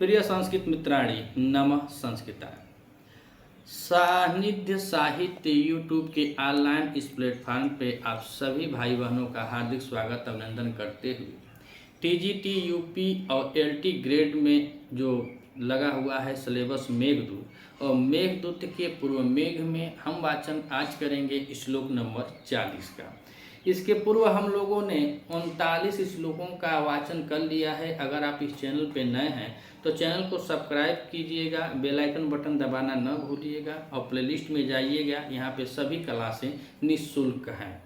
प्रिय संस्कृत मित्राणी नमः संस्कृताय। सानिध्य साहित्य यूट्यूब के ऑनलाइन इस प्लेटफॉर्म पे आप सभी भाई बहनों का हार्दिक स्वागत अभिनंदन करते हुए टीजीटी यूपी और एलटी ग्रेड में जो लगा हुआ है सिलेबस मेघदूत और मेघदूत के पूर्व मेघ में हम वाचन आज करेंगे श्लोक नंबर 40 का। इसके पूर्व हम लोगों ने 39 श्लोकों का वाचन कर लिया है। अगर आप इस चैनल पे नए हैं तो चैनल को सब्सक्राइब कीजिएगा, बेल आइकन बटन दबाना न भूलिएगा और प्लेलिस्ट में जाइएगा। यहाँ पे सभी क्लासें निःशुल्क हैं।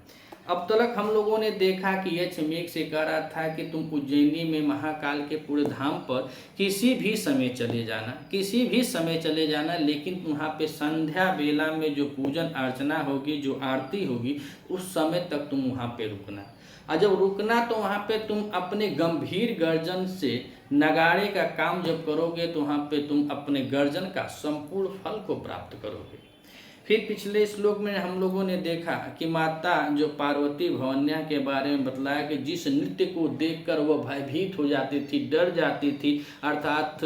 अब तक हम लोगों ने देखा कि यक्ष मेघ से कह रहा था कि तुम उज्जैनी में महाकाल के पूरे धाम पर किसी भी समय चले जाना, लेकिन वहाँ पे संध्या बेला में जो पूजन अर्चना होगी, जो आरती होगी, उस समय तक तुम वहाँ पे रुकना। और जब रुकना तो वहाँ पे तुम अपने गंभीर गर्जन से नगाड़े का काम जब करोगे तो वहाँ पे तुम अपने गर्जन का संपूर्ण फल को प्राप्त करोगे। फिर पिछले श्लोक में हम लोगों ने देखा कि माता जो पार्वती भवन्या के बारे में बतलाया कि जिस नृत्य को देखकर वह भयभीत हो जाती थी, डर जाती थी, अर्थात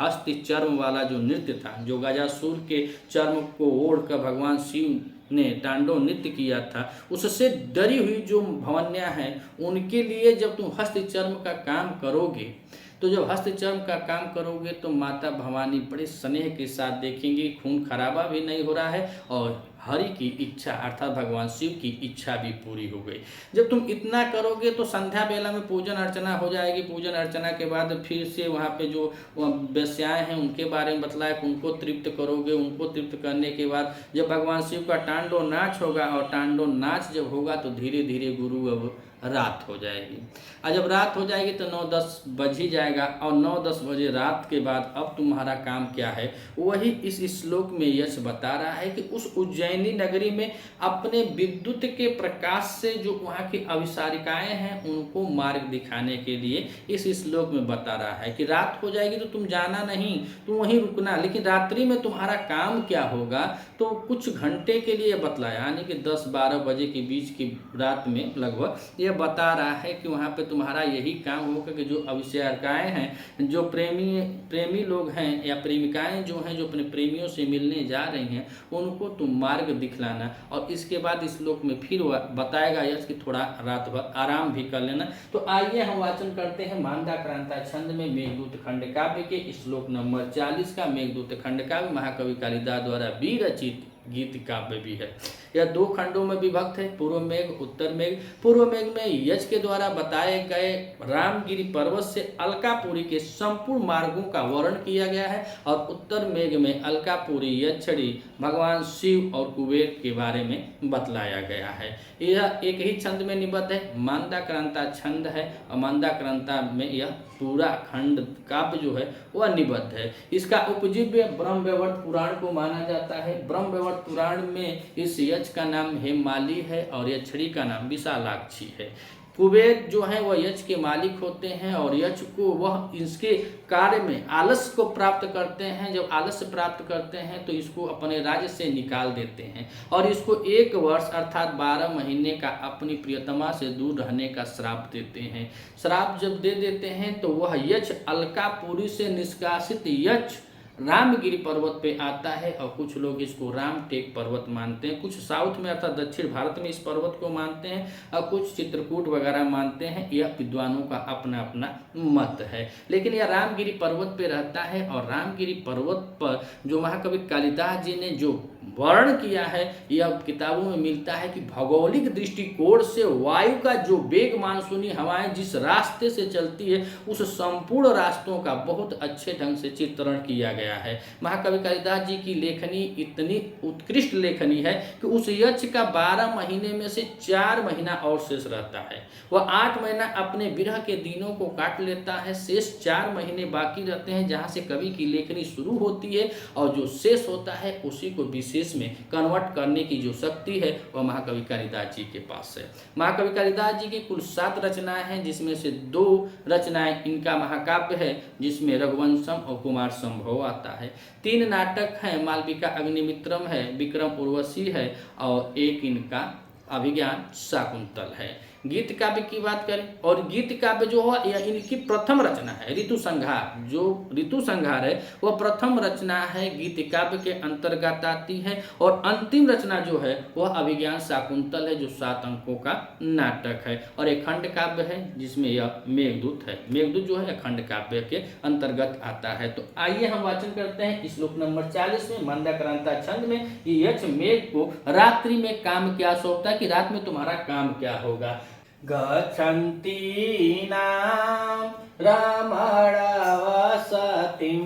हस्त चर्म वाला जो नृत्य था, जो गजासुर के चर्म को ओढ़कर भगवान शिव ने तांडव नृत्य किया था, उससे डरी हुई जो भवन्या है, उनके लिए जब तुम हस्त चर्म का काम करोगे तो जब हस्तचर्म का काम करोगे तो माता भवानी बड़े स्नेह के साथ देखेंगी, खून खराबा भी नहीं हो रहा है और हरि की इच्छा अर्थात भगवान शिव की इच्छा भी पूरी हो गई। जब तुम इतना करोगे तो संध्या बेला में पूजन अर्चना हो जाएगी। पूजन अर्चना के बाद फिर से वहाँ पे जो वेश्याएँ हैं उनके बारे में बतलाया कि उनको तृप्त करोगे। उनको तृप्त करने के बाद जब भगवान शिव का तांडव नाच होगा और तांडव नाच जब होगा तो धीरे धीरे गुरु अब रात हो जाएगी। और जब रात हो जाएगी तो 9-10 बज ही जाएगा और 9-10 बजे रात के बाद अब तुम्हारा काम क्या है, वही इस श्लोक में यश बता रहा है कि उस उज्जैनी नगरी में अपने विद्युत के प्रकाश से जो वहाँ की अभिसारिकाएँ हैं उनको मार्ग दिखाने के लिए इस श्लोक में बता रहा है कि रात हो जाएगी तो तुम जाना नहीं, तुम वहीं रुकना। लेकिन रात्रि में तुम्हारा काम क्या होगा तो कुछ घंटे के लिए बतलाया, यानी कि 10-12 बजे के बीच की रात में लगभग यह बता रहा है कि वहाँ पे तुम्हारा यही काम होगा कि जो अभिसारिकाएँ हैं, जो प्रेमी लोग हैं या प्रेमिकाएँ जो हैं, जो अपने प्रेमियों से मिलने जा रही हैं, उनको तुम मार्ग दिखलाना। और इसके बाद इस श्लोक में फिर बताएगा यश कि थोड़ा रात भर आराम भी कर लेना। तो आइए हम वाचन करते हैं मांदाक्रांता छंद में मेघदूत खंड काव्य के श्लोक नंबर 40 का। मेघदूत खंड काव्य महाकवि कालिदास द्वारा विरचित गीत काव्य भी है। यह 2 खंडों में विभक्त है, पूर्व मेघ उत्तर मेघ। पूर्व मेघ में यक्ष के द्वारा बताए गए रामगिरी पर्वत से अलकापुरी के संपूर्ण मार्गों का वर्णन किया गया है और उत्तर मेघ में अलकापुरी, यक्षिणी, भगवान शिव और कुबेर के बारे में बतलाया गया है। यह एक ही छंद में निबद्ध है, मांदाक्रांता छंद है और मांदाक्रांता में यह पूरा खंड काव्य जो है वह निबद्ध है। इसका उपजीव्य ब्रह्मवैवर्त पुराण को माना जाता है। ब्रह्मवैवर्त पुराण में इस यक्ष का नाम हेममाली है और यक्षिणी का नाम विशालाक्षी है। कुबेर जो है वह यक्ष के मालिक होते हैं और यक्ष को वह इसके कार्य में आलस्य को प्राप्त करते हैं। जब आलस्य प्राप्त करते हैं तो इसको अपने राज्य से निकाल देते हैं और इसको 1 वर्ष अर्थात 12 महीने का अपनी प्रियतमा से दूर रहने का श्राप देते हैं। श्राप जब दे देते हैं तो वह यक्ष अलकापुरी से निष्कासित यक्ष रामगिरी पर्वत पे आता है और कुछ लोग इसको रामटेक पर्वत मानते हैं, कुछ साउथ में अर्थात दक्षिण भारत में इस पर्वत को मानते हैं और कुछ चित्रकूट वगैरह मानते हैं। यह विद्वानों का अपना अपना मत है, लेकिन यह रामगिरी पर्वत पे रहता है। और रामगिरी पर्वत पर जो महाकवि कालिदास जी ने जो वर्णन किया है यह किताबों में मिलता है कि भौगोलिक दृष्टिकोण से वायु का जो वेग, मानसूनी हवाएं जिस रास्ते से चलती है उस संपूर्ण रास्तों का बहुत अच्छे ढंग से चित्रण किया गया है। महाकवि कालिदास जी की लेखनी इतनी उत्कृष्ट लेखनी है कि उस यक्ष का 12 महीने में से 4 महीना और शेष रहता है। वह 8 महीना अपने विरह के दिनों को काट लेता है, शेष 4 महीने बाकी रहते हैं जहाँ से कवि की लेखनी शुरू होती है और जो शेष होता है उसी को विशेष में कन्वर्ट करने की जो शक्ति है वह महाकवि कालिदास जी के पास है। महाकवि कालिदास जी की कुल 7 रचनाएं हैं, जिसमें से 2 रचनाएं इनका महाकाव्य है जिसमें रघुवंशम और कुमार संभव आता है। 3 नाटक हैं, मालविका अग्निमित्रम है, विक्रम उर्वशी है और एक इनका अभिज्ञान शाकुंतल है। गीत काव्य की बात करें, और गीत काव्य जो है यह इनकी प्रथम रचना है। ऋतु संहार, जो ऋतु संहार है वह प्रथम रचना है, गीत काव्य के अंतर्गत आती है। और अंतिम रचना जो है वह अभिज्ञान शाकुंतल है, जो 7 अंकों का नाटक है। और एक खंड काव्य है जिसमें यह मेघदूत है। मेघदूत जो है खंड काव्य के अंतर्गत आता है। तो आइए हम वाचन करते हैं श्लोक नंबर 40 में मंदाक्रांता छंद में। यक्ष मेघ को रात्रि में काम क्या सौंपता है, कि रात में तुम्हारा काम क्या होगा। गच्छन्ति नाम रमण वसतिं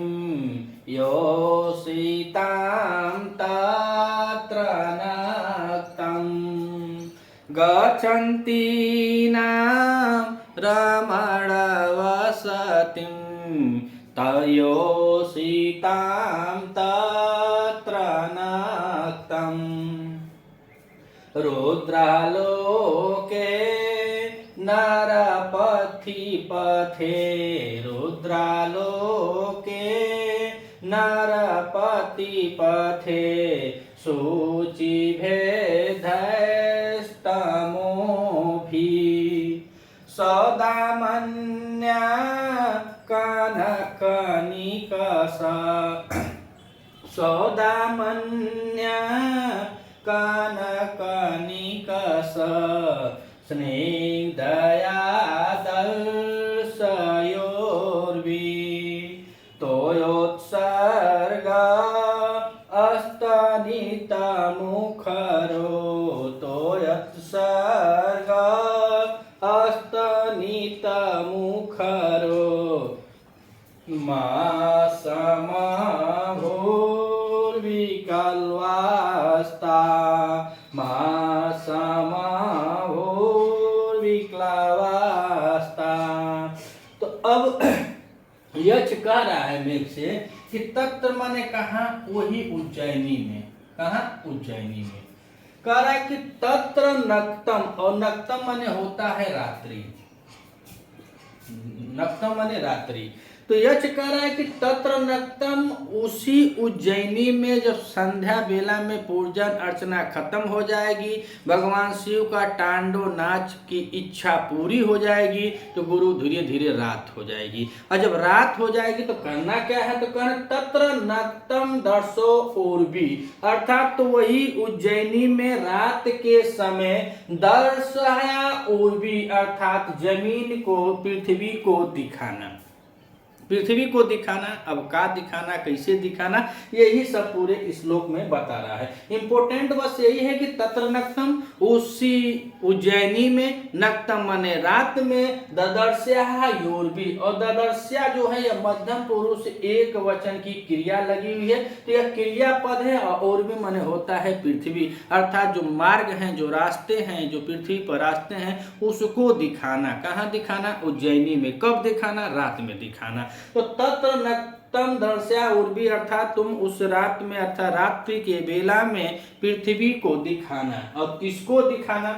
योषितां तत्र नक्तं। गच्छन्ति नाम रमण वसतिं तयोषितां तत्र नक्तं। रुद्रालोके नरपथि पथे, रुद्रालोके नरपति पथे शुचिभेदस्तमोभिः। सौदामन्या कनकनिकष, सौदामन्या कनकनिकष स्निग्धया दर्शयोर्भिः। तोयोत्सर्ग अस्तनितमुखरो, तोयोत्सर्ग अस्तनितमुखरो मासमभूर्विकल्वास्ता, मासमभूर्विक्लवास्ता। तो अब यक्ष कह रहा है मेघ से कि तत्र माने कहा, वही उज्जैनी में। कहा? उज्जैनी में। कह रहा है कि तत्र नक्तम, और नक्तम माने होता है रात्रि। नक्तम माने रात्रि। तो यक्ष कह रहा है कि तत्र नक्तम, उसी उज्जैनी में जब संध्या बेला में पूजन अर्चना खत्म हो जाएगी, भगवान शिव का तांडव नाच की इच्छा पूरी हो जाएगी, तो गुरु धीरे धीरे रात हो जाएगी। और जब रात हो जाएगी तो करना क्या है, तो कहना तत्र नक्तम दर्शो उर्वी, अर्थात तो वही उज्जैनी में रात के समय दर्शया उर्वी, अर्थात जमीन को, पृथ्वी को दिखाना। पृथ्वी को दिखाना, अब का दिखाना, कैसे दिखाना, यही सब पूरे श्लोक में बता रहा है। इंपॉर्टेंट बस यही है कि तत्र नक्तम, उसी उज्जैनी में, नक्तम माने रात में, ददर्श्या योर्वी, और ददर्श्या जो है यह मध्यम पुरुष एक वचन की क्रिया लगी हुई है, तो यह क्रिया पद है। और ओर्वी माने होता है पृथ्वी, अर्थात जो मार्ग हैं, जो रास्ते हैं, जो पृथ्वी पर रास्ते हैं, उसको दिखाना। कहाँ दिखाना? उज्जैनी में। कब दिखाना? रात में दिखाना। तो तत्र नक्तम दर्शया उर्वी, अर्थात तुम उस रात में, अर्थात रात्रि के बेला में पृथ्वी को दिखाना। और किसको दिखाना?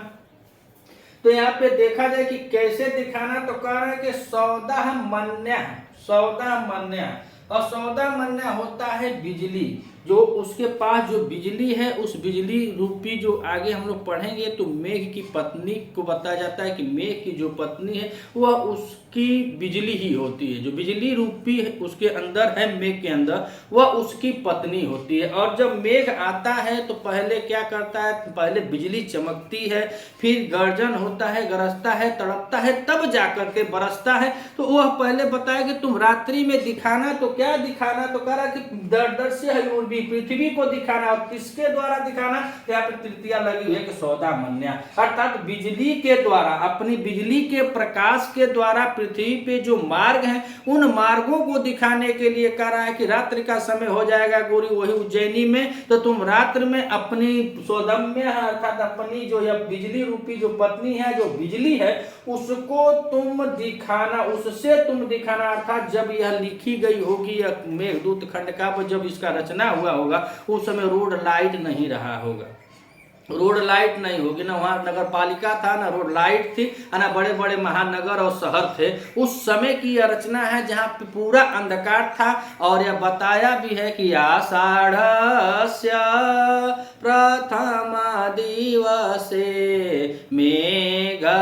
तो यहाँ पे देखा जाए कि कैसे दिखाना, तो कह रहा है कि सौदामन्या, सौदामन्या, और सौदामन्या होता है बिजली। जो उसके पास जो बिजली है, उस बिजली रूपी, जो आगे हम लोग पढ़ेंगे तो मेघ की पत्नी को बताया जाता है कि मेघ की जो पत्नी है वह उसकी बिजली ही होती है। जो बिजली रूपी है उसके अंदर है, मेघ के अंदर, वह उसकी पत्नी होती है। और जब मेघ आता है तो पहले क्या करता है? पहले बिजली चमकती है, फिर गर्जन होता है, गरजता है, तड़पता है, तब जाकर के बरसता है। तो वह पहले बताया कि तुम रात्रि में दिखाना। तो क्या दिखाना? तो कह रहा कि दर्दर्श्य है उर्वी, पृथ्वी को दिखाना। और किसके द्वारा दिखाना? यहाँ पे तृतीया लगी हुई है कि सौदामन्या, अर्थात बिजली के द्वारा, अपनी बिजली के प्रकाश के द्वारा पृथ्वी पे जो मार्ग हैं, उन मार्गों को दिखाने के लिए कह रहा है कि रात्रि का समय हो जाएगा गौरी वही उज्जैनी में, तो तुम रात्रि में अपनी सौदम्य, अर्थात अपनी जो यह बिजली रूपी जो पत्नी है, जो बिजली है, उसको तुम दिखाना, उससे तुम दिखाना। अर्थात जब यह लिखी गई होगी, यह मेघदूत खंड का, जब इसका रचना हुआ होगा, उस समय रोड लाइट नहीं रहा होगा, रोड लाइट नहीं होगी ना, वहाँ नगर पालिका था ना रोड लाइट थी, ना बड़े बड़े महानगर और शहर थे। उस समय की यह रचना है जहाँ पे पूरा अंधकार था। और यह बताया भी है कि आषाढ़स्य प्रथम दिवसे मेघमालिष्ट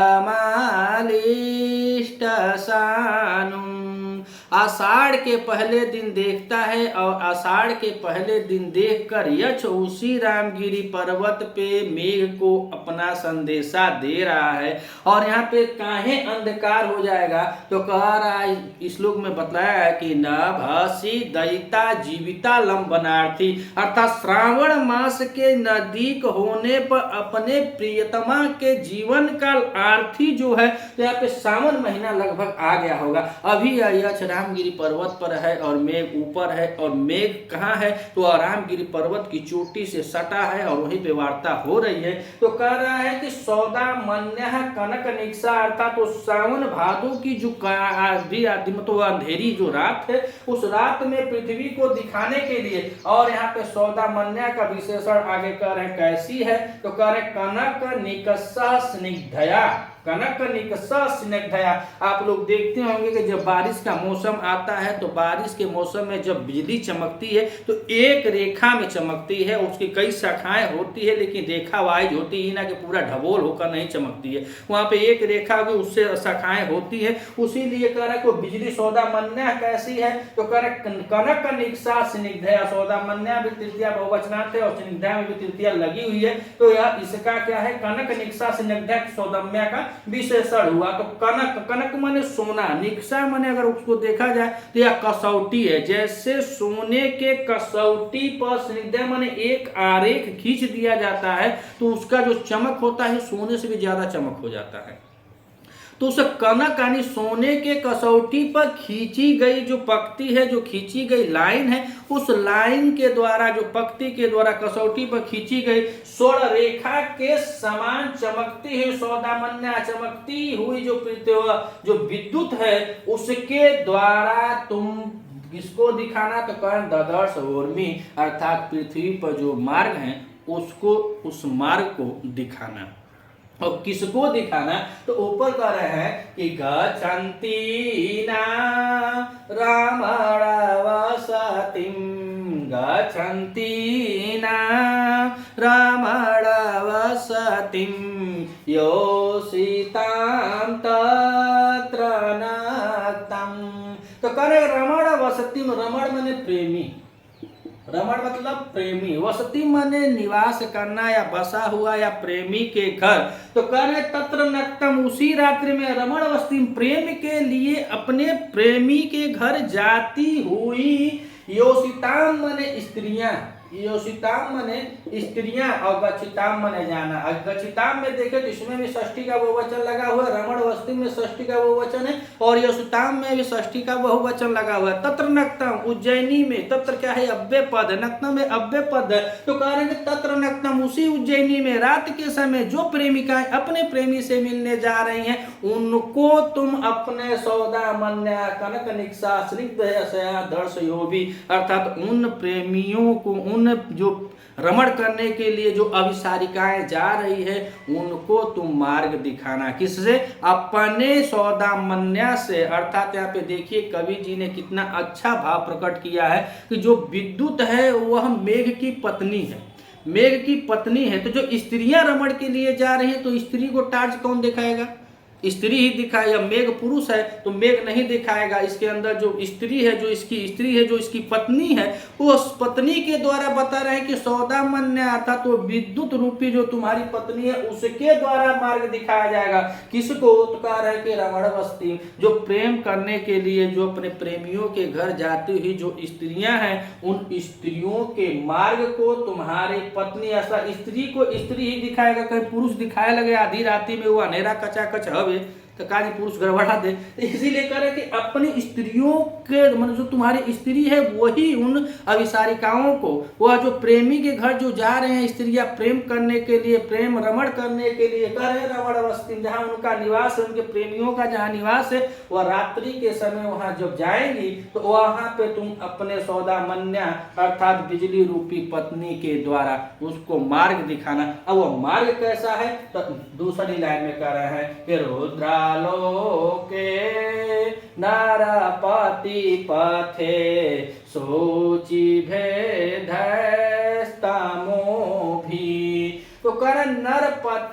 सानुम। आषाढ़ के पहले दिन देखता है और आषाढ़ के पहले दिन देखकर यक्ष उसी रामगिरी पर्वत पे मेघ को अपना संदेशा दे रहा है। और यहाँ पे काहे अंधकार हो जाएगा, तो कह रहा है इस श्लोक में बताया है कि न भासी दयिता जीविता लंबनार्थी, अर्थात श्रावण मास के नजदीक होने पर अपने प्रियतमा के जीवन काल आर्थी जो है, तो यहाँ पे सावन महीना लगभग आ गया होगा। अभी यक्ष रामगिरी पर्वत पर है और मेघ ऊपर है, और मेघ कहाँ है, तो रामगिरी पर्वत की चोटी से सटा है और वहीं पे वार्ता हो रही है। तो कह रहा है कि सौदा मन्य कनक निक्षा, अर्थात तो सावन भादों की जो तो अंधेरी जो रात है, उस रात में पृथ्वी को दिखाने के लिए। और यहाँ पे सौदा मन्या का विशेषण आगे कह रहे हैं कैसी है, तो कह रहे कनक निकषा स्निग्धया। कनक निकषा स्निग्धया, आप लोग देखते होंगे कि जब बारिश का मौसम आता है तो बारिश के मौसम में जब बिजली चमकती है तो एक रेखा में चमकती है, उसकी कई शाखाएं होती है लेकिन रेखा वाइज होती है ना, कि पूरा ढबोल होकर नहीं चमकती है, वहां पे एक रेखा होगी उससे शाखाएं होती है। उसी लिए कह रहा है कि बिजली सौदा मन्या कैसी है, तो कह रहे कनक निकषा स्निग्धया। सौदा मन्या भी तृतीया बहुवचनार्थ है और स्निग्धया में भी तृतीया लगी हुई है, तो यह इसका क्या है, कनक निकषा स्निग्धया सौदम्या का विशेषण हुआ। तो कनक, कनक माने सोना, निकषा माने अगर उसको देखा जाए तो यह कसौटी है, जैसे सोने के कसौटी पर स्निग्धया माने एक आरेख खींच दिया जाता है तो उसका जो चमक होता है सोने से भी ज्यादा चमक हो जाता है। तो उस कनक यानी सोने के कसौटी पर खींची गई जो पंक्ति है, जो खींची गई लाइन है, उस लाइन के द्वारा, जो पंक्ति के द्वारा कसौटी पर खींची गई स्वर्ण रेखा के समान चमकती हुई सौदामन्या, चमकती हुई जो विद्युत है उसके द्वारा तुम किसको दिखाना, तो कर्ण ददर्श ऊर्मी, अर्थात पृथ्वी पर जो मार्ग है उसको, उस मार्ग को दिखाना। और किसको दिखाना, तो ऊपर कह रहे हैं कि गच्छन्ति ना रमणवसतिं, गच्छन्ति ना रमणवसतिं योषितां तत्र नक्तं। तो कह रहे रमण वसतिं, रमण माने प्रेमी, रमण मतलब प्रेमी, वसति माने निवास करना या बसा हुआ या प्रेमी के घर। तो कह रहे तत्र नक्तम, उसी रात्रि में रमण वसति प्रेम के लिए अपने प्रेमी के घर जाती हुई। योषिताम माने स्त्रियां, योषिताम माने स्त्रियां, और गच्छिताम माने जाना। गच्छिताम में देखे तो इसमें भी षष्ठी का बहुवचन लगा हुआ है, रमण वसति में षष्ठी का बहुवचन है, और योषिताम में भी षष्ठी का बहुवचन लगा हुआ है। तत्र नक्तम, उज्जैनी में, तत्र क्या है, अव्यय पद है, नक्तम में अव्यय पद है। तो कह रहे हैं तत्र नक्तम, उसी उज्जैनी में रात के समय जो प्रेमिकाएं अपने प्रेमी से मिलने जा रही हैं उनको तुम अपने सौदामन्या कनक निकषा स्निग्धया दर्शयोभी, अर्थात उन प्रेमियों को, उन जो रमण करने के लिए जो अभिसारिकाएं जा रही है उनको तुम मार्ग दिखाना। किससे, अपने सौदामन्या से। अर्थात यहाँ पे देखिए कवि जी ने कितना अच्छा भाव प्रकट किया है कि जो विद्युत है वह मेघ की पत्नी है, मेघ की पत्नी है। तो जो स्त्रियां रमण के लिए जा रही हैं तो स्त्री को टार्च कौन दिखाएगा, स्त्री ही दिखाए, या मेघ पुरुष है तो मेघ नहीं दिखाएगा। इसके अंदर जो स्त्री है, जो इसकी स्त्री है, जो इसकी पत्नी है, उस पत्नी के द्वारा बता रहे हैं कि सौदामन्य, अर्थात तो विद्युत रूपी जो तुम्हारी पत्नी है उसके द्वारा मार्ग दिखाया जाएगा। किसको, तो कह रहे हैं कि रमण वसति, जो प्रेम करने के लिए जो अपने प्रेमियों के घर जाती हुई जो स्त्रियां हैं उन स्त्रियों के मार्ग को तुम्हारी पत्नी, ऐसा स्त्री को स्त्री ही दिखाएगा, कहीं पुरुष दिखाए लगे आधी रात्रि में वो अंधेरा कचाकच हवे तो कार्य पुरुष गड़बड़ा दे। तो इसीलिए कह रहे कि अपनी स्त्रियों के मतलब जो तुम्हारी स्त्री है वही उन अभिसारिकाओं को, वह जो प्रेमी के घर जो जा रहे हैं स्त्रियां प्रेम करने के लिए, प्रेम रमण करने के लिए, कह रहे रमण वस्ती, जहाँ उनका निवास है, उनके प्रेमियों का जहाँ निवास है, वह रात्रि के समय वहां जब जाएंगी तो वहां पे तुम अपने सौदामन्या अर्थात बिजली रूपी पत्नी के द्वारा उसको मार्ग दिखाना। अब वह मार्ग कैसा है तो दूसरी लाइन में कह रहे हैं कि रुद्रालोके नरपति पथे सोचि भेदस्तमो भी। तो कह रहे नरपति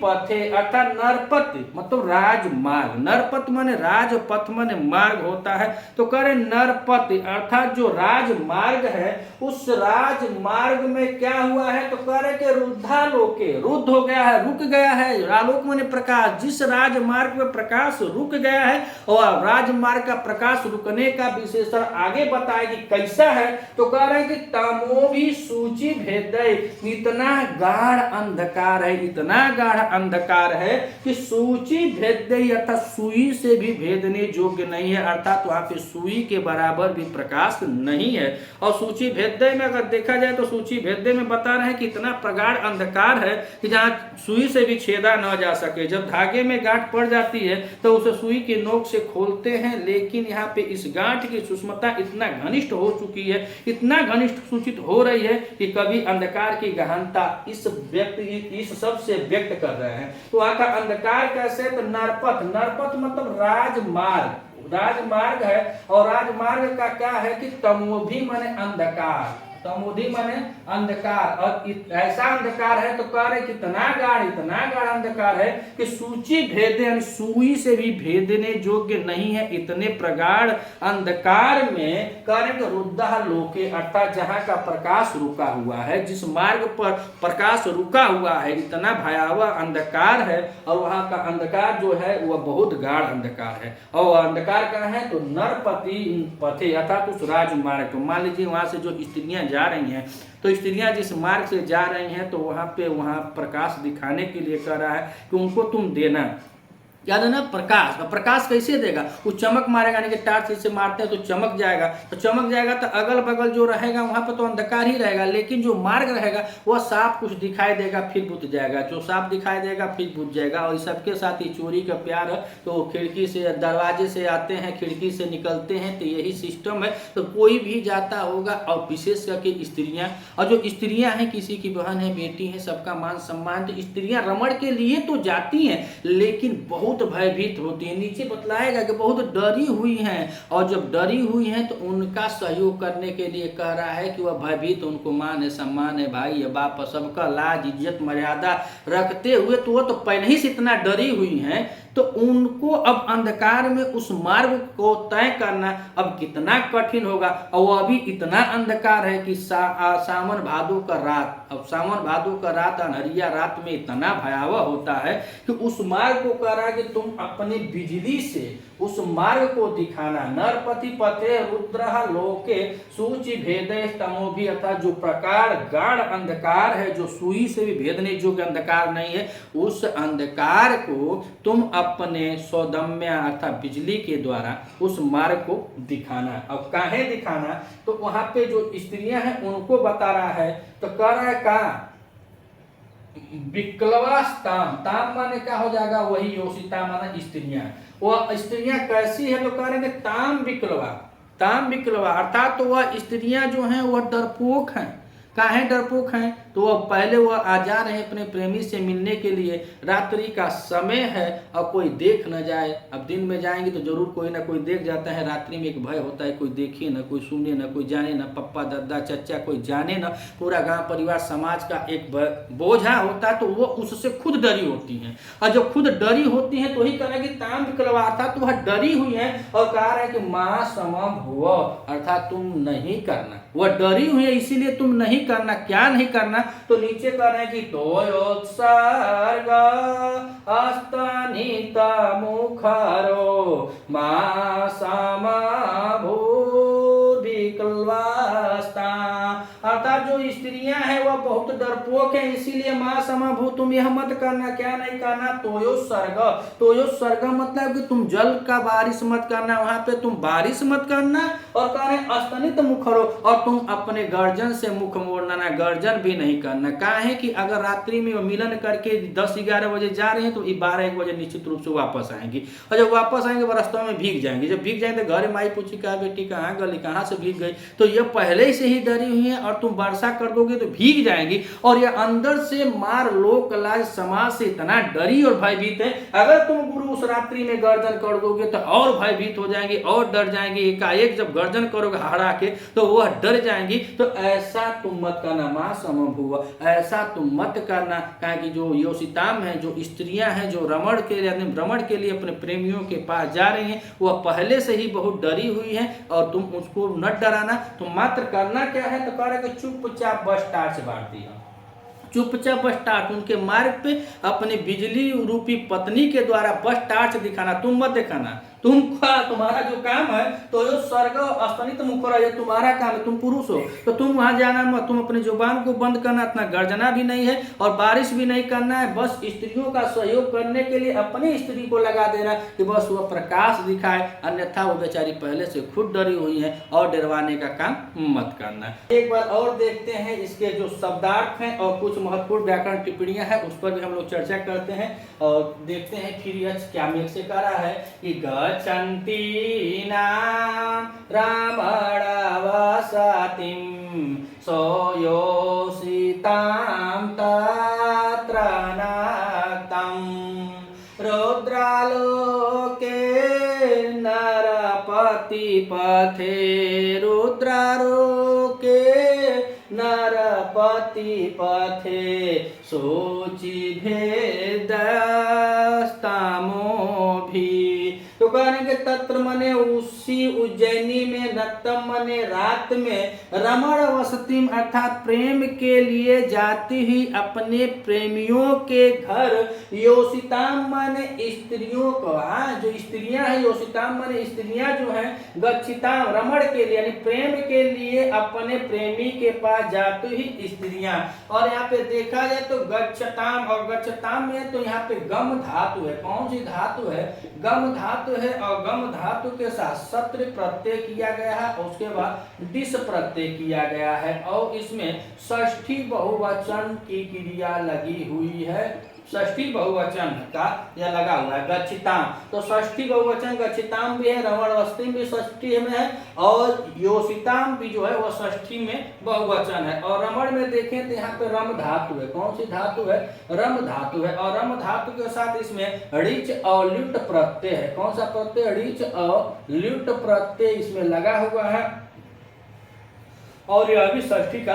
पथे अर्थात नरपति मतलब राजमार्ग, नरपति माने राजपथ माने मार्ग होता है। तो कह रहे नरपति अर्थात जो राजमार्ग है उस राजमार्ग में क्या हुआ है तो कह रहे कि रुद्धालोके, रुद्ध हो गया है, रुक गया है। आलोक माने प्रकाश, जिस राजमार्ग में प्रकाश रुक गया है और राजमार्ग का प्रकाश रुकने का विशेषण आगे बताएगी कैसा है। तो कह रहे कि तमो भी सूची भेदय, इतना गाढ़ अंधकार है, इतना गाढ़ अंधकार है कि सूची भेदय अर्थात सुई से भी भेदने योग्य नहीं है, अर्थात वहां पे सुई के बराबर भी प्रकाश नहीं है। और सूची भेदय में अगर देखा जाए तो सूची भेदय में बता रहे हैं कि इतना प्रगाढ़ अंधकार है कि जहां सुई से भी छेदा न जा सके। जब धागे में गांठ पड़ जाती है तो उसे सुई के नोक से खोलते हैं, लेकिन यहाँ पे इस गांठ की सूक्ष्मता इतना घनिष्ठ हो चुकी है, इतना घनिष्ठ सूचित हो रही है कि कभी अंधकार की गहनता इस व्यक्ति इस सब से व्यक्त कर रहे हैं। तो वहां का अंधकार कैसे तो नरपथ, नरपथ मतलब राजमार्ग, राजमार्ग है। और राजमार्ग का क्या है कि तमोधि माने अंधकार, तमोधि माने अंधकार, और ऐसा अंधकार है तो कह रहे कितना गाढ़ अंधकार है कि सूची भेदे सुई से भी भेदने योग्य नहीं है। इतने प्रगाढ़ अंधकार में कह रहे कि रुद्धा लोके अर्थात जहां का प्रकाश रुका हुआ है, जिस मार्ग पर प्रकाश रुका हुआ है, इतना भयावह अंधकार है। और वहां का अंधकार जो है वह बहुत गाढ़ अंधकार है। और अंधकार कहाँ है तो नरपति पथे अर्थात उस राजमार्ग को, मान लीजिए वहां से जो स्त्रियां जा रही हैं तो स्त्रियां जिस मार्ग से जा रही हैं तो वहां प्रकाश दिखाने के लिए कह रहा है कि उनको तुम देना, याद है ना प्रकाश। और प्रकाश कैसे देगा, वो चमक मारेगा, यानी कि टार्च से मारते हैं तो चमक जाएगा, तो चमक जाएगा तो अगल बगल जो रहेगा वहां पर तो अंधकार ही रहेगा, लेकिन जो मार्ग रहेगा वह साफ कुछ दिखाई देगा फिर बुझ जाएगा, जो साफ दिखाई देगा फिर बुझ जाएगा। और सबके साथ ही चोरी का प्यार है, तो खिड़की से दरवाजे से आते हैं, खिड़की से निकलते हैं, तो यही सिस्टम है। तो कोई भी जाता होगा, और विशेष करके स्त्रियां, और जो स्त्रियां हैं किसी की बहन है, बेटी है, सबका मान सम्मान, तो स्त्रियां रमण के लिए तो जाती हैं लेकिन बहुत भयभीत होती है। नीचे बतलाएगा कि बहुत डरी हुई हैं, और जब डरी हुई हैं तो उनका सहयोग करने के लिए कह रहा है कि वह भयभीत, उनको मान है, सम्मान है, भाई है, बाप है, सबका लाज इज्जत मर्यादा रखते हुए तो वह तो पहले ही से इतना डरी हुई हैं, तो उनको अब अंधकार में उस मार्ग को तय करना अब कितना कठिन होगा। और वह अभी इतना अंधकार है कि सावन भादों का रात, अब सावन भादों का रात अनहरिया रात में इतना भयावह होता है कि उस मार्ग को कह रहा है कि तुम अपनी बिजली से उस मार्ग को दिखाना। नरपति पथे रुद्र लोके सूचि भेदे तमोभि अर्थात जो प्रकार गाढ़ अंधकार है, जो सुई से भी भेदने योग्य अंधकार नहीं है, उस अंधकार को तुम अपने सौदम्य अर्थात बिजली के द्वारा उस मार्ग को दिखाना। अब काहे दिखाना तो वहां पे जो स्त्रियां हैं उनको बता रहा है, तो कह रहा है कहा विक्लवास्ताम, ताम माने क्या हो जाएगा वही योषिता माना स्त्रियां। वह स्त्रियां कैसी है तो कह रहे हैं ताम विक्लवा, ताम विक्लवा अर्थात तो वह स्त्रियां जो हैं वह डरपोक हैं। काहे डरपोक हैं तो वह पहले वह आ जा रहे हैं अपने प्रेमी से मिलने के लिए, रात्रि का समय है और कोई देख न जाए। अब दिन में जाएंगे तो जरूर कोई ना कोई देख जाता है, रात्रि में एक भय होता है कोई देखे न, कोई सुने न, कोई जाने न, पप्पा दादा चचा कोई जाने न, पूरा गांव परिवार समाज का एक बोझा होता है, तो वो उससे खुद डरी होती हैं। और जब खुद डरी होती हैं तो ही कहना कि ताम विक्लवा अर्थात वह डरी हुई है और कह रहा है कि माँ समम भुव अर्थात तुम नहीं करना, वह डरी हुई है इसीलिए तुम नहीं करना। क्या नहीं करना तो नीचे कह रहे हैं कि तोयोत्सर्ग अस्तनिता मुखरो मा समा भूर्विक्लवास्ता अर्थात जो स्त्रियां हैं वह बहुत डरपोक है, इसीलिए माँ समभू तुम यह मत करना, क्या नहीं करना, तोयो सर्ग मतलब कि तुम जल का बारिश मत करना, वहां पे तुम बारिश मत करना, और कह रहे अस्तनित मुखरो, और तुम अपने गर्जन से मुख मोड़ना ना, गर्जन भी नहीं करना। काहे कि अगर रात्रि में मिलन करके 10-11 बजे जा रहे हैं तो 12-1 बजे निश्चित रूप से वापस आएंगी, और जब वापस आएंगे रास्ते में भीग जाएंगे, जब भीग जाएंगे तो घर माई पूछी कहा बेटी कहाँ गली, कहाँ से भीग गई, तो ये पहले से ही डरी हुई है, और तुम वर्षा कर दोगे तो भीग जाएंगी, और ये अंदर से मार लोक लाज समाज से इतना डरी और भयभीत है, अगर तुम गुरु उस रात्रि में गर्जन कर दोगे तो और भयभीत हो जाएंगे और डर जाएंगे, एकाएक जब गर्जन करोगे हरा के तो वह डर जाएंगी, तो ऐसा तुम मत करना, माँ समभुव, ऐसा तुम मत करना। कहा कि जो योषिताम है, जो स्त्रियां हैं, जो भ्रमण के लिए अपने प्रेमियों के पास जा रही हैं, वह पहले से ही बहुत डरी हुई है, और तुम उसको न डराना, तो मात्र करना क्या है, तो कह रहे कि चुपचाप बस टार्च बांट दिया, चुपचाप बस टार्च उनके मार्ग पे अपनी बिजली रूपी पत्नी के द्वारा बस टार्च दिखाना, तुम मत दिखाना। तुम्हारा जो काम है तो जो स्वर्ग अस्तनित मुखरा, ये तुम्हारा काम है, तुम पुरुष हो तो तुम वहां जाना मत, तुम अपनी जुबान को बंद करना, इतना गर्जना भी नहीं है और बारिश भी नहीं करना है, बस स्त्रियों का सहयोग करने के लिए अपनी स्त्री को लगा देना कि बस वह प्रकाश दिखाए, अन्यथा वो बेचारी पहले से खुद डरी हुई है, और डरवाने का काम मत करना। एक बार और देखते हैं इसके जो शब्दार्थ हैं और कुछ महत्वपूर्ण व्याकरण टिप्पणियां हैं, उस पर भी हम लोग चर्चा करते हैं, और देखते हैं फिर यह क्या मेघ से कह रहा है कि गच्छन्ति नाम रामणवसतिं सोयोषितां तत्र नक्तं रुद्रालोके नरपतिपथे, रुद्रालोके नरपतिपथे शोचिभेदस्तमोभि। तो कहने तत्र मने उसी उज्जैनी में, नक्तम मने रात में, रमण वसतिम अर्थात प्रेम के लिए जाती हुई अपने प्रेमियों के घर, योषिताम माने स्त्रियों को, जो स्त्रियां हैं, योषिताम माने स्त्रियां जो हैं, गच्छिताम रमण के लिए यानी प्रेम के लिए अपने प्रेमी के पास जाती हुई स्त्रियां। और यहाँ पे देखा जाए तो गच्छताम और गच्छताम में तो यहाँ पे गम धातु है, कौन सी धातु है, गम धातु है, और गम धातु के साथ सत्र प्रत्यय किया गया है, और उसके बाद दिस प्रत्यय किया गया है, और इसमें षष्ठी बहुवचन की क्रिया लगी हुई है, षष्ठी बहुवचन का यह लगा हुआ है गच्छिताम, तो षष्ठी बहुवचन गच्छिताम भी है, रमणवस्तिम भी षष्ठी में है, और योषिताम भी जो है वह षष्ठी में बहुवचन है। और रमण में देखें तो यहाँ पे रम धातु है, कौन सी धातु है, रम धातु है, और रम धातु के साथ इसमें ऋच और ल्युट प्रत्यय है, कौन सा प्रत्यय, ऋच और ल्युट प्रत्यय इसमें लगा हुआ है, और यह भी षष्ठी का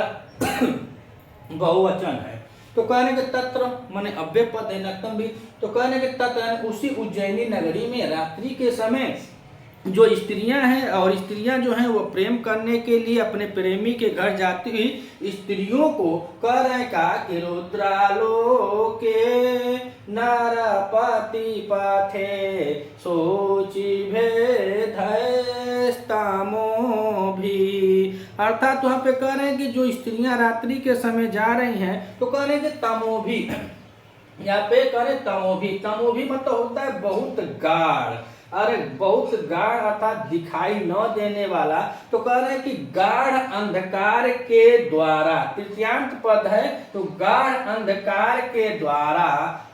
बहुवचन है। तो कहने के तत्र माने अव्यय पद है, नक्तम भी, तो कहने के तत्र उसी उज्जैनी नगरी में रात्रि के समय जो स्त्रियां हैं, और स्त्रियां जो हैं वो प्रेम करने के लिए अपने प्रेमी के घर जाती हुई स्त्रियों को कह रहे का कि रुद्रालोके नरपतिपथे शोचिभेदस्तमोभि, अर्थात वहां पे कह रहे हैं कि जो स्त्रियां रात्रि के समय जा रही हैं तो कह रहे हैं कि तमोभि, यहाँ पे कह रहे तमोभि, तमोभि मतलब होता है बहुत गाढ़, अरे बहुत गाढ़ अर्थात दिखाई न देने वाला, तो कह रहे हैं कि गाढ़ अंधकार के द्वारा, तृतीयांत पद है, तो गाढ़ अंधकार के द्वारा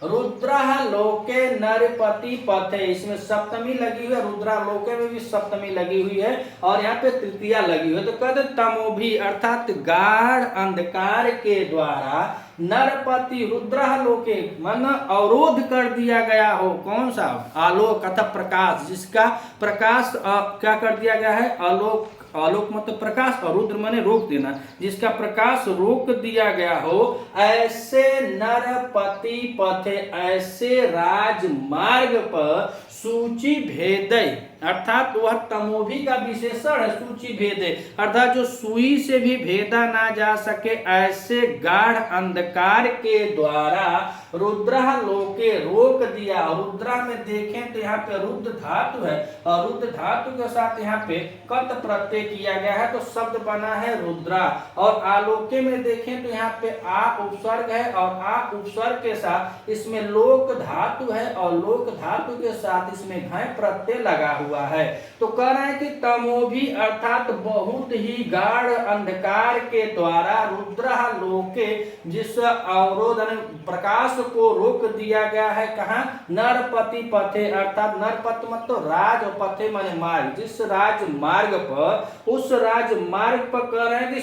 रुद्रः लोके नरपति पथे, इसमें सप्तमी लगी हुई है, रुद्रा लोके में भी सप्तमी लगी हुई है, और यहाँ पे तृतीया लगी हुई है, तो कहते तमोभि अर्थात गाढ़ अंधकार के द्वारा नरपति रुद्रः लोके मन अवरोध कर दिया गया हो, कौन सा, आलोक अथवा प्रकाश, जिसका प्रकाश क्या कर दिया गया है, आलोक, आलोक मतलब प्रकाश, और रुद्र माने रोक देना, जिसका प्रकाश रोक दिया गया हो, ऐसे नरपति पथे, ऐसे राजमार्ग पर सूचि भेदय, अर्थात वह तमोभी का विशेषण है सूचि भेदय, अर्थात जो सुई से भी भेदा ना जा सके ऐसे गाढ़ अंधकार के द्वारा रुद्रः लोके रोक दिया। रुद्रा में देखें तो यहाँ पे रुद्र धातु है और रुद्र धातु के साथ यहाँ पे कत प्रत्यय किया गया है तो शब्द बना है रुद्रा। और आलोके में देखें तो यहाँ पे आ उपसर्ग है और आ उपसर्ग के साथ इसमें लोक धातु है और लोक धातु के साथ इसमें घय प्रत्यय लगा हुआ है। तो कह रहे हैं कि तमोभी अर्थात बहुत ही गाढ़ अंधकार के द्वारा रुद्र लोके जिस अवरोध प्रकाश को रोक दिया गया है, कहा नरपति पथे, अर्थात नरपति मत तो राज और पथे माने मार्ग, जिस राजमार्ग पर उस राजमार्ग पर कह रहे हैं कि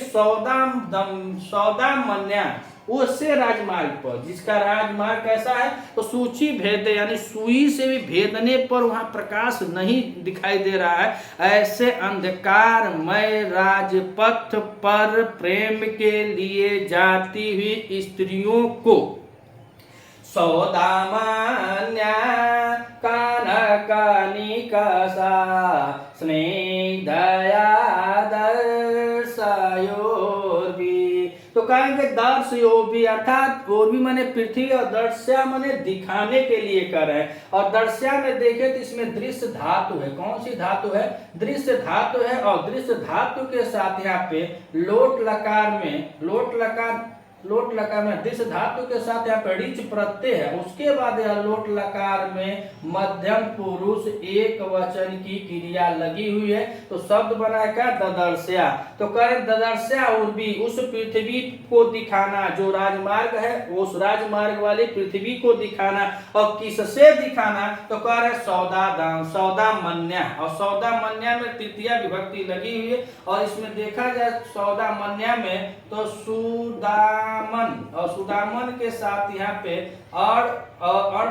सौदा मन्या उससे राजमार्ग पर, जिसका राजमार्ग कैसा है तो सूची भेद यानी सुई से भी भेदने पर वहां प्रकाश नहीं दिखाई दे रहा है, ऐसे अंधकारमय राजपथ पर प्रेम के लिए जाती हुई स्त्रियों को सौदामान्या कानकनिकसा स्निग्धया दर्शयोर्भी। तो कहेंगे दर्शयोर्भी अर्थात और भी माने पृथ्वी और दर्शया माने दिखाने के लिए कर रहे हैं। और दर्शया में देखें तो इसमें दृश्य धातु है। कौन सी धातु है? दृश्य धातु है। और दृश्य धातु के साथ यहाँ पे लोट लकार में दृश्य धातु के साथ यहाँ पे ऋच प्रत्यय है। उसके बाद यह लोट लकार में मध्यम पुरुष एक वचन की क्रिया लगी हुई है तो शब्द बना क्या? ददर्श्या। तो करें ददर्श्या उर्वी, उस पृथ्वी को दिखाना जो राजमार्ग है, उस राजमार्ग वाली पृथ्वी को दिखाना। और किससे दिखाना? तो कह रहे सौदामन्या। और सौदामन्या में तृतीया विभक्ति लगी हुई है। और इसमें देखा जाए सौदामन्या में तो और सुदामन के साथ यहाँ पे और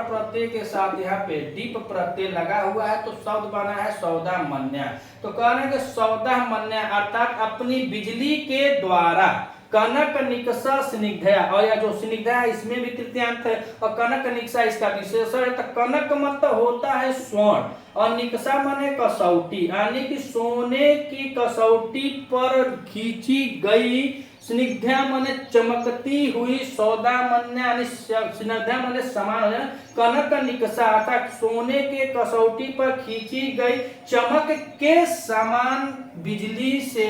प्रत्यय के साथ यहाँ पे दीप प्रत्यय लगा हुआ है तो शब्द बना है सौदामन्या। तो कह रहे हैं कि सौदामन्या अर्थात अपनी बिजली के द्वारा कनक निकषा स्निग्धया, और यह जो स्निग्धया इसमें भी तृतीयांत है और कनक निकषा इसका विशेषण है। तो कनक मतलब होता है स्वर्ण और निकषा माने कसौटी, यानी कि सोने की कसौटी पर खींची गई। स्निग्धा माने चमकती हुई, सौदामन्या यानी स्निग्धा माने समान हो जाए। कनक निकषा अर्थात सोने के कसौटी पर खींची गई चमक के समान बिजली से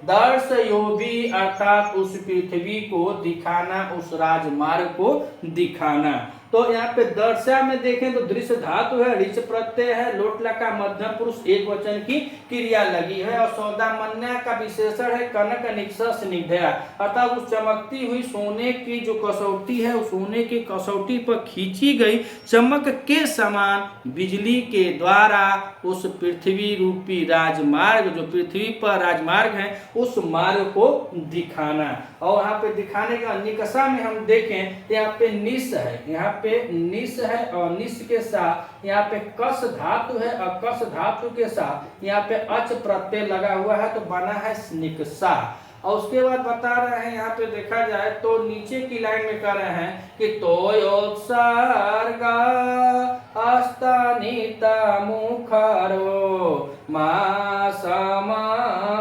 दर्शयोभी अर्थात उस पृथ्वी को दिखाना, उस राजमार्ग को दिखाना। तो यहाँ पे दर्शा में देखें तो दृश्य धातु है, ऋच प्रत्यय है, लोटला का मध्यम पुरुष एक वचन की क्रिया लगी है। और सौदामन्या का विशेषण है कनक निकषा स्निग्धया अर्थात उस चमकती हुई सोने की जो कसौटी है, उस सोने की कसौटी पर खींची गई चमक के समान बिजली के द्वारा उस पृथ्वी रूपी राजमार्ग, जो पृथ्वी पर राजमार्ग है, उस मार्ग को दिखाना। और यहाँ पे दिखाने का निकषा में हम देखें यहाँ पे निस है, यहाँ पे निस है और निस के साथ यहाँ पे कस धातु है और कस धातु के साथ यहाँ पे अच प्रत्यय लगा हुआ है तो बना है निकषा। और उसके बाद बता रहे हैं यहाँ पे देखा जाए तो नीचे की लाइन में कह रहे हैं कि तोयोत्सर्ग अस्तनिता मुखरो मा समभूविकल्वास्ता।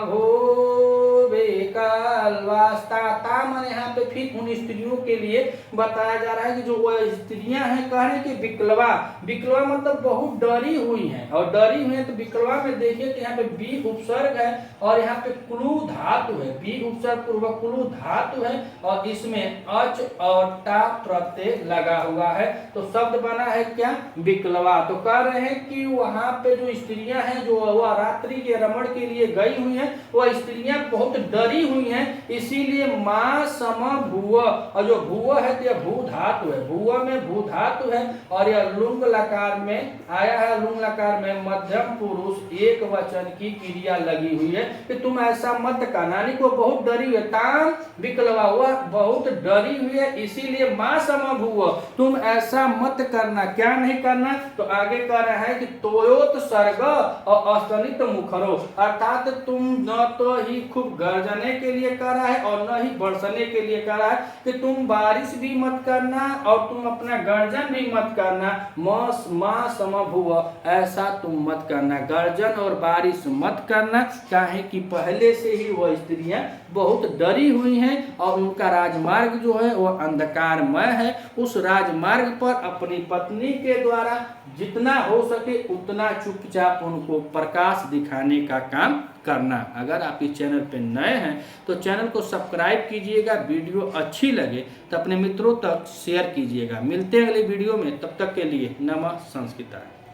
माने यहाँ पे फिर उन स्त्रियों के लिए बताया जा रहा है कि जो वह स्त्रियां हैं, कह रहे हैं कि विकलवा मतलब बहुत डरी हुई हैं। और डरी हुई है तो विकलवा में देखिए कि यहाँ पे बी उपसर्ग है और यहाँ पे क्लू धातु है, बी उपसर्ग पूर्वक क्लू धातु है और इसमें अच और टा प्रत्यय लगा हुआ है तो शब्द बना है क्या? विकलवा। तो कह रहे हैं कि वहां पे जो स्त्रियां हैं जो वह रात्रि के रमण के लिए गई हुई हैं, वह स्त्रियां बहुत डरी हुई हैं, इसीलिए मां सम भूव, और जो भूव है तो यह भू धातु है, भूव में भू धातु है और यह लुंग लकार में आया है। लुंग लकार में मध्यम पुरुष एक वचन की क्रिया लगी हुई है कि तुम ऐसा मत करना, यानी को बहुत डरी हुई है, ताम विकलवा हुआ बहुत डरी हुई है इसीलिए मां समभूव, तुम ऐसा मत करना। क्या नहीं करना? तो आगे कह रहा है कि तोयोत सर्ग और अस्तनित मुखरो अर्थात तुम न तो ही खूब गर्जने के लिए कर रहा है और न ही बरसने के लिए कर कह रहा है कि तुम बारिश भी मत करना और तुम अपना गर्जन भी मत करना, मां समभुव, ऐसा तुम मत करना, गर्जन और बारिश मत करना। काहे कि पहले से ही वह स्त्रियां बहुत डरी हुई हैं और उनका राजमार्ग जो है वह अंधकारमय है। उस राजमार्ग पर अपनी पत्नी के द्वारा जितना हो सके उतना चुपचाप उनको प्रकाश दिखाने का काम करना। अगर आप इस चैनल पर नए हैं तो चैनल को सब्सक्राइब कीजिएगा, वीडियो अच्छी लगे तो अपने मित्रों तक शेयर कीजिएगा। मिलते हैं अगले वीडियो में, तब तक के लिए नमः संस्कृताय।